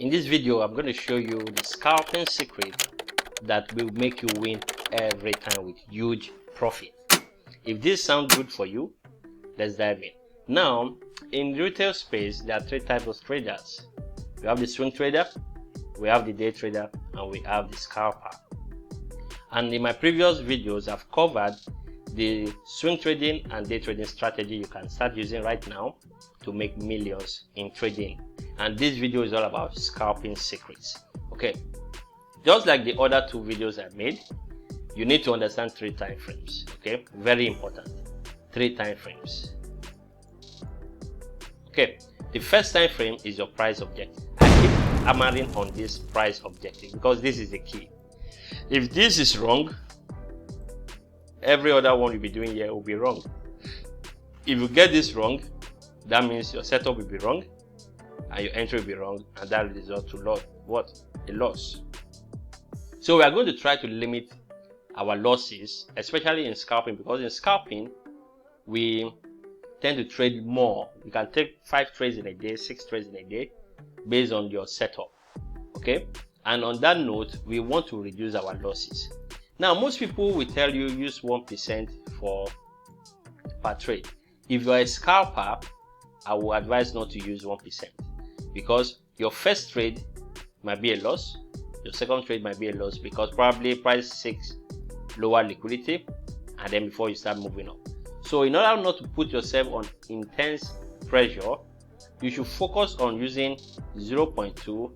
In this video, I'm going to show you the scalping secret that will make you win every time with huge profit. If this sounds good for you, let's dive in. Now, in retail space, there are three types of traders. We have the swing trader, we have the day trader, and we have the scalper. And in my previous videos, I've covered the swing trading and day trading strategy you can start using right now to make millions in trading. And this video is all about scalping secrets. Okay, just like the other two videos I made, you need to understand 3 time frames. Okay, very important. 3 time frames. Okay, the first time frame is your price objective. I keep hammering on this price objective because this is the key. If this is wrong, every other one you'll be doing here will be wrong. If you get this wrong, that means your setup will be wrong and your entry will be wrong, and that will result to a loss. So we are going to try to limit our losses, especially in scalping, because in scalping we tend to trade more. You can take 5 trades in a day, 6 trades in a day based on your setup. Okay, and on that note, we want to reduce our losses. Now, most people will tell you use 1% per trade. If you're a scalper, I will advise not to use 1%, because your first trade might be a loss, your second trade might be a loss because probably price seeks lower liquidity, and then before you start moving up. So in order not to put yourself on intense pressure, you should focus on using 0.2 to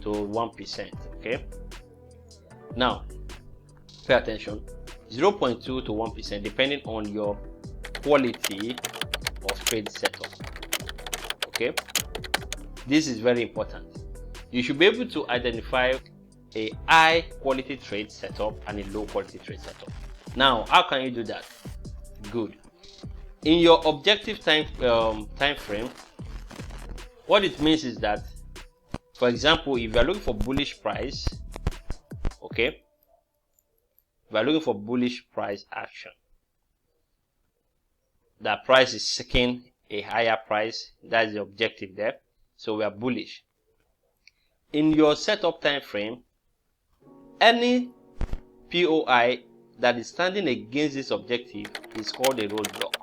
1%. Okay, now pay attention, 0.2 to 1% depending on your quality of trade setup. Okay, this is very important. You should be able to identify a high quality trade setup and a low quality trade setup. Now, how can you do that? Good. In your objective time frame, what it means is that, for example, if you are looking for bullish price, okay, we are looking for bullish price action. That price is seeking a higher price. That's the objective there. So we are bullish. In your setup time frame, any POI that is standing against this objective is called a roadblock.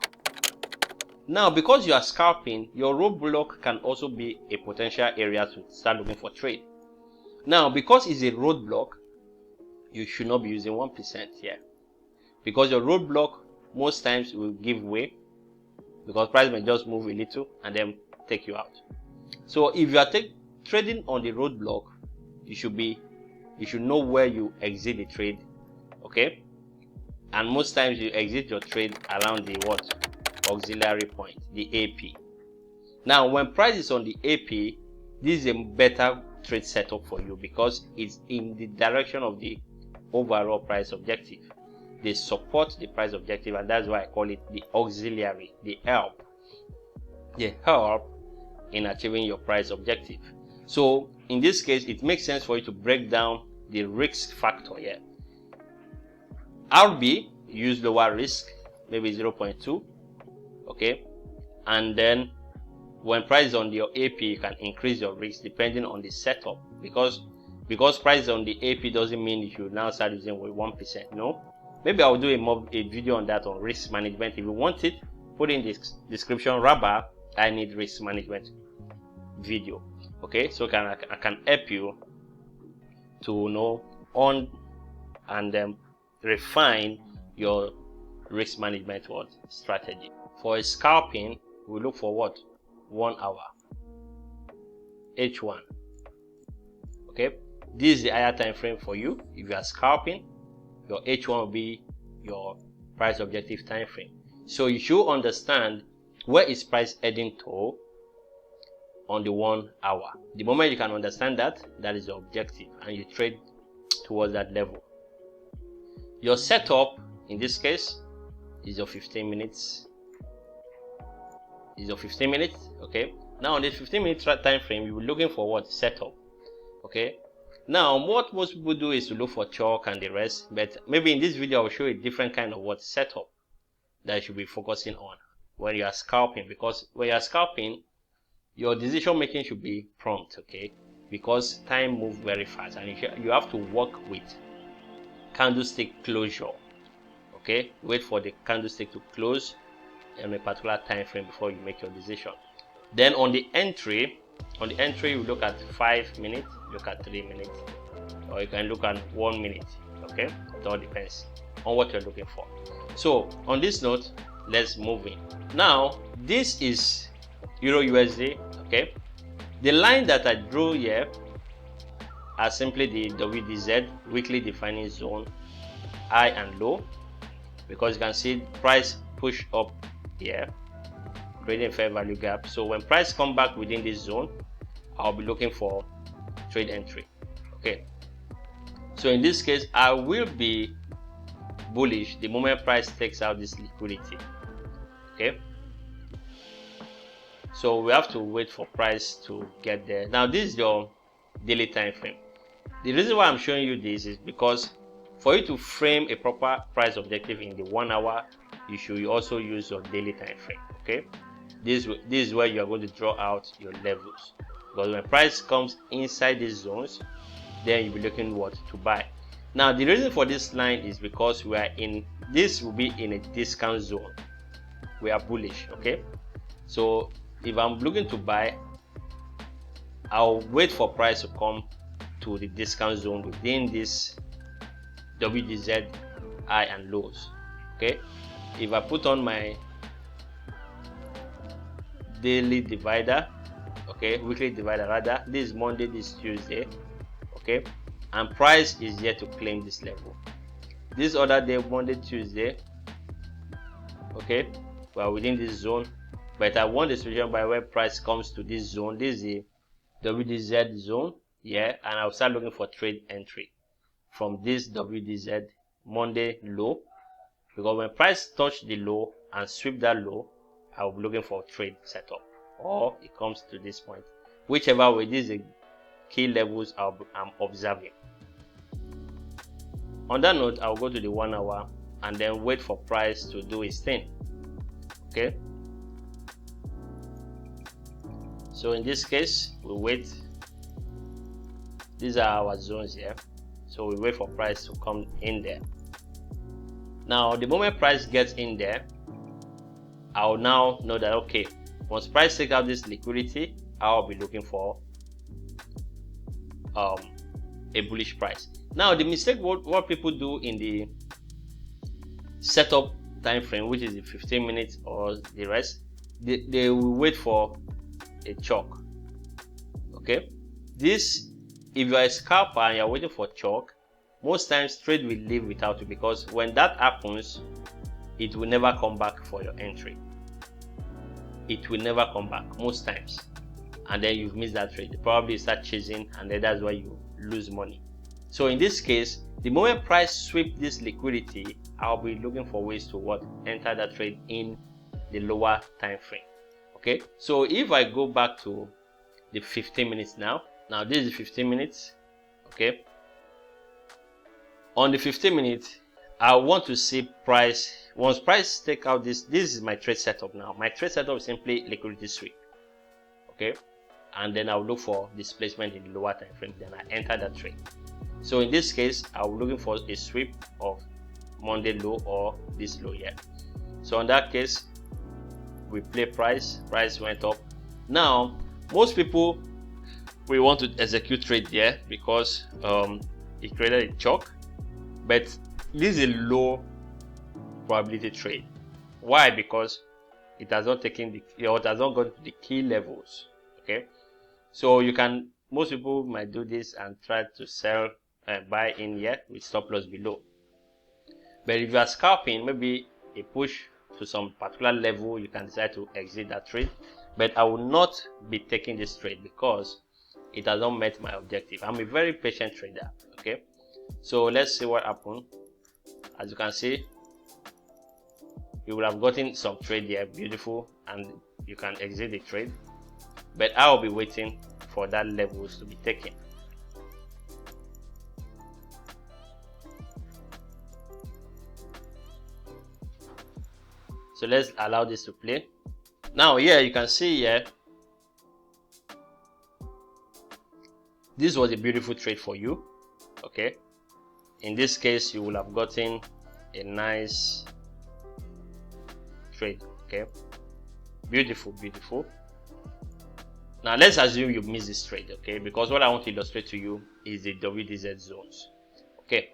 Now, because you are scalping, your roadblock can also be a potential area to start looking for trade. Now, because it's a roadblock, you should not be using 1% here, because your roadblock most times will give way, because price may just move a little and then take you out. So if you are trading on the roadblock, you should know where you exit the trade. Okay, and most times you exit your trade around the auxiliary point, the AP. Now, when price is on the AP, this is a better trade setup for you because it's in the direction of the overall price objective. They support the price objective, and that's why I call it the auxiliary, the help. They help in achieving your price objective. So in this case, it makes sense for you to break down the risk factor here. RB, use lower risk, maybe 0.2. okay, and then when price is on your AP, you can increase your risk depending on the setup, because price is on the AP doesn't mean you should now start using with 1%. No, maybe I'll do a video on that, on risk management. If you want it, put in the description, Raba, I need risk management video. Okay, so I can help you to know on and refine your risk management strategy. For a scalping, we look for what? 1 hour H1. Okay, this is the higher time frame for you. If you are scalping, your H1 will be your price objective time frame. So you should understand where is price heading to on the 1 hour. The moment you can understand that, that is your objective, and you trade towards that level. Your setup in this case is your 15 minutes. Okay, now on this 15-minute time frame, you'll be looking for what? Setup. Okay, now what most people do is to look for chalk and the rest, but maybe in this video I will show you a different kind of setup that you should be focusing on when you are scalping, because when you are scalping, your decision making should be prompt. Okay, because time moves very fast and you have to work with candlestick closure. Okay, wait for the candlestick to close in a particular time frame before you make your decision. Then on the entry, you look at 5 minutes, look at 3 minutes, or you can look at 1 minute. Okay, it all depends on what you're looking for. So on this note, let's move in. Now this is Euro USD. Okay, the line that I drew here are simply the WDZ, weekly defining zone, high and low, because you can see price push up here, creating fair value gap. So when price come back within this zone, I'll be looking for trade entry. Okay, so in this case I will be bullish the moment price takes out this liquidity. Okay, so we have to wait for price to get there. Now this is your daily time frame. The reason why I'm showing you this is because for you to frame a proper price objective in the 1 hour, you should also use your daily time frame. Okay, this is where you are going to draw out your levels, because when price comes inside these zones, then you'll be looking what to buy. Now the reason for this line is because we are in, this will be in a discount zone. We are bullish. Okay, so if I'm looking to buy, I'll wait for price to come to the discount zone within this WDZ high and lows. Okay, if I put on my daily divider, okay, weekly divider rather, this is Monday, this is Tuesday. Okay, and price is yet to claim this level. This other day, Monday, Tuesday, okay, we are within this zone, but I want the situation by where price comes to this zone. This is the WDZ zone, yeah, and I'll start looking for trade entry from this WDZ Monday low, because when price touch the low and sweep that low, I'll be looking for trade setup, or it comes to this point. Whichever way, these are the key levels I'm observing. On that note, I'll go to the 1 hour and then wait for price to do its thing. Okay, so in this case we wait. These are our zones here, so we wait for price to come in there. Now the moment price gets in there, I'll now know that okay, once price takes out this liquidity, I'll be looking for a bullish price. Now the mistake what people do in the setup time frame, which is the 15 minutes or the rest, they will wait for a chalk. Okay, this, if you are a scalper and you're waiting for chalk, most times trade will leave without you, because when that happens, it will never come back for your entry. It will never come back most times, and then you've missed that trade. You probably start chasing, and then that's why you lose money. So in this case, the moment price sweep this liquidity, I'll be looking for ways to what, enter that trade in the lower time frame. Okay, so if I go back to the 15 minutes now this is 15 minutes. Okay, on the 15 minutes, I want to see price. Once price take out this is my trade setup. Now my trade setup is simply liquidity sweep. Okay, and then I'll look for displacement in the lower time frame, then I enter that trade. So in this case, I'm looking for a sweep of Monday low or this low here. So in that case, we play price went up. Now most people, we want to execute trade here because it created a chalk, but this is a low probability trade. Why? Because it has not taken it has not gone to the key levels. Okay, so you can, most people might do this and try to sell buy in here with stop loss below. But if you are scalping, maybe a push to some particular level, you can decide to exit that trade. But I will not be taking this trade because it has not met my objective. I'm a very patient trader. Okay, so let's see what happened. As you can see, you will have gotten some trade here, beautiful, and you can exit the trade, but I will be waiting for that levels to be taken. So let's allow this to play. Now here you can see here this was a beautiful trade for you. Okay, in this case you will have gotten a nice trade. Okay, beautiful. Now let's assume you missed this trade, okay, because what I want to illustrate to you is the WDZ zones. Okay,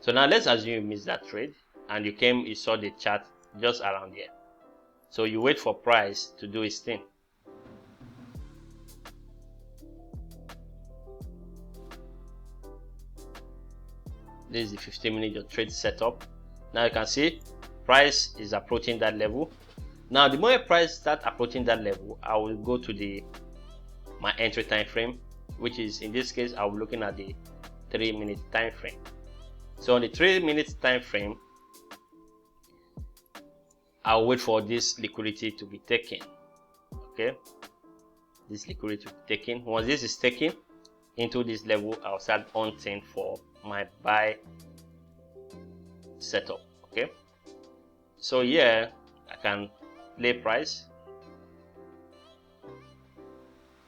so now let's assume you missed that trade and you saw the chart just around here. So you wait for price to do its thing. This is the 15-minute trade setup. Now you can see price is approaching that level. Now the moment price start approaching that level, I will go to my entry time frame, which is, in this case, I'll be looking at the 3-minute time frame. So on the 3-minute time frame, I'll wait for this liquidity to be taken. Okay, this liquidity to be taken. Once this is taken into this level, I'll start hunting for my buy setup. Okay, so here I can play price.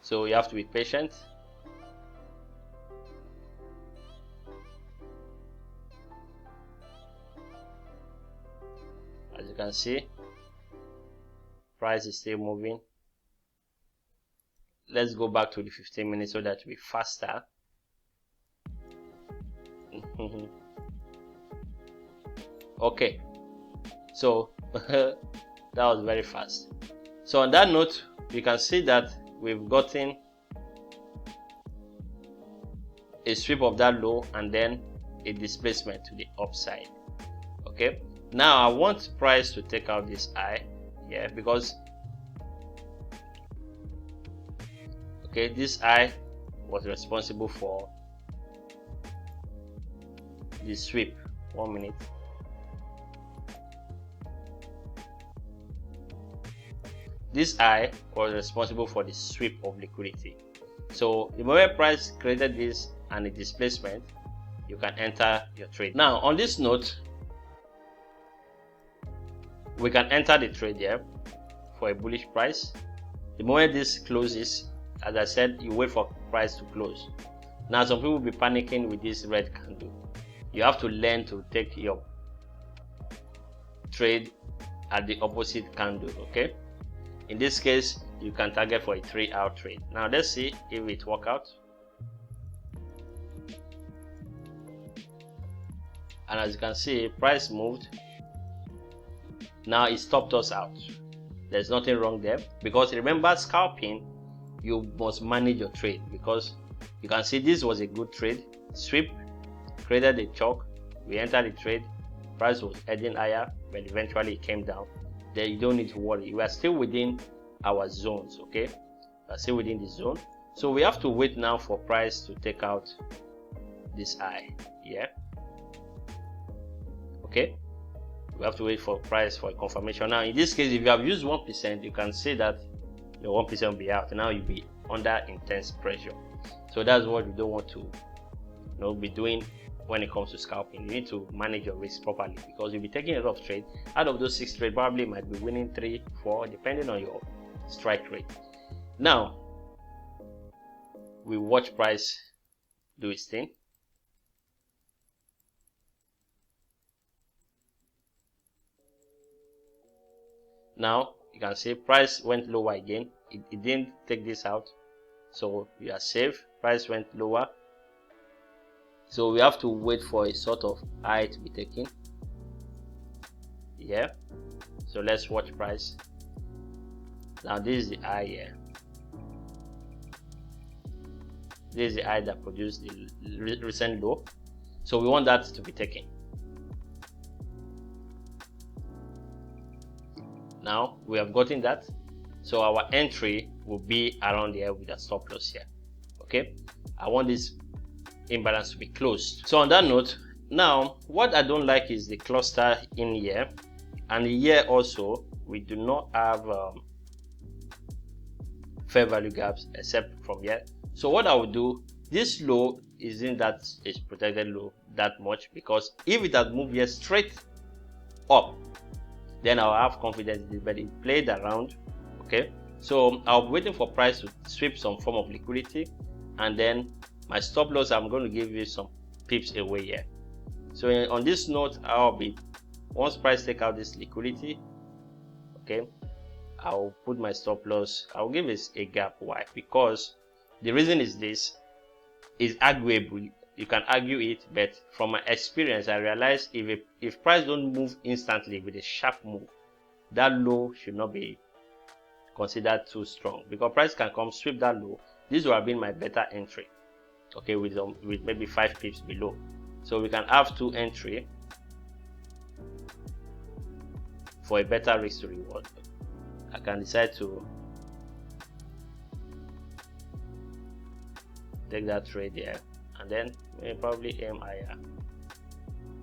So you have to be patient. As you can see, price is still moving. Let's go back to the 15 minutes so that we faster. Okay, so that was very fast. So on that note, you can see that we've gotten a sweep of that low and then a displacement to the upside. Okay, now I want price to take out this high here, because okay, this high was responsible for the sweep. 1 minute. This high was responsible for the sweep of liquidity. So the moment price created this and the displacement, you can enter your trade. Now on this note, we can enter the trade here for a bullish price. The moment this closes, as I said, you wait for price to close. Now some people will be panicking with this red candle. You have to learn to take your trade at the opposite candle. Okay, in this case you can target for a 3-hour trade. Now let's see if it works out. And as you can see, price moved. Now it stopped us out. There's nothing wrong there, because remember, scalping, you must manage your trade, because you can see this was a good trade. Sweep created a chalk, we entered the trade, price was heading higher, but eventually it came down. Then you don't need to worry, we are still within our zones. Okay, we are still within the zone, so we have to wait now for price to take out this high here. Okay, we have to wait for price for a confirmation. Now in this case, if you have used 1%, you can see that your 1% will be out. Now you'll be under intense pressure. So that's what we don't want to be doing when it comes to scalping. You need to manage your risk properly, because you'll be taking a lot of trade. Out of those 6 trades, probably might be winning 3, 4, depending on your strike rate. Now we watch price do its thing. Now you can see price went lower again. It didn't take this out, so you are safe. Price went lower, so we have to wait for a sort of high to be taken. Yeah, so let's watch price. Now this is the high here. This is the high that produced the recent low, so we want that to be taken. Now we have gotten that, so our entry will be around here with a stop loss here. Okay, I want this imbalance to be closed. So on that note, now what I don't like is the cluster in here, and here also we do not have fair value gaps except from here. So what I will do, this low isn't that is protected low that much, because if it has moved here straight up, then I'll have confidence that it played around. Okay, so I'll be waiting for price to sweep some form of liquidity, and then My stop loss, I'm going to give you some pips away here. So on this note, once price take out this liquidity, okay, I'll put my stop loss. I'll give it a gap. Why? Because the reason is this is arguable. You can argue it, but from my experience, I realized if price don't move instantly with a sharp move, that low should not be considered too strong, because price can come sweep that low. This would have been my better entry, okay, with maybe 5 pips below. So we can have 2 entry for a better risk to reward. I can decide to take that trade there, and then probably aim higher.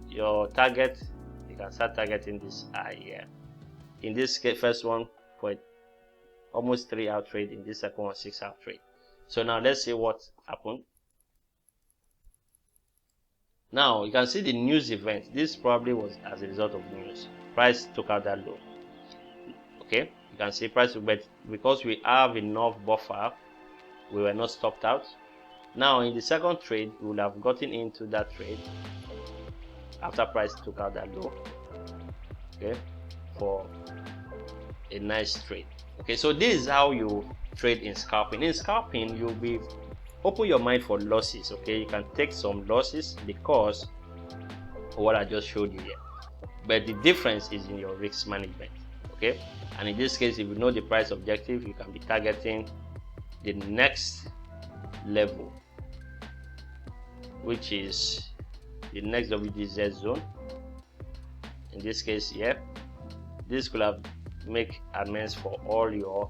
Your target, you can start targeting this high here. In this case, first one for almost 3 hour trade, in this second one 6 hour trade. So now let's see what happened. Now you can see the news event. This probably was as a result of news. Price took out that low. Okay, you can see price, but because we have enough buffer, we were not stopped out. Now in the second trade, we would have gotten into that trade after price took out that low, okay, for a nice trade. Okay, so this is how you trade in scalping. In scalping, you'll be open your mind for losses. Okay, you can take some losses because of what I just showed you here, but the difference is in your risk management. Okay, and in this case, if you know the price objective, you can be targeting the next level, which is the next WDZ zone. In this case here, this could have make amends for all your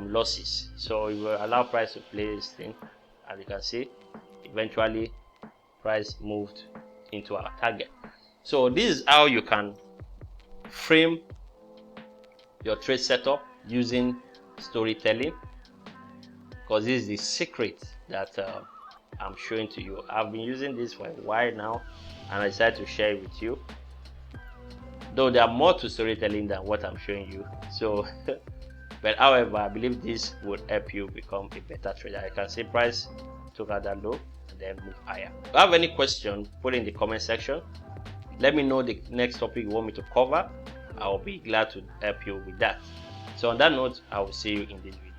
losses. So you will allow price to play this thing, as you can see, eventually price moved into our target. So this is how you can frame your trade setup using storytelling, because this is the secret that I'm showing to you. I've been using this for a while now, and I decided to share it with you, though there are more to storytelling than what I'm showing you. So but however, I believe this would help you become a better trader. You can see price took out that low and then move higher. If you have any question, put it in the comment section. Let me know the next topic you want me to cover. I'll be glad to help you with that. So on that note, I will see you in this video.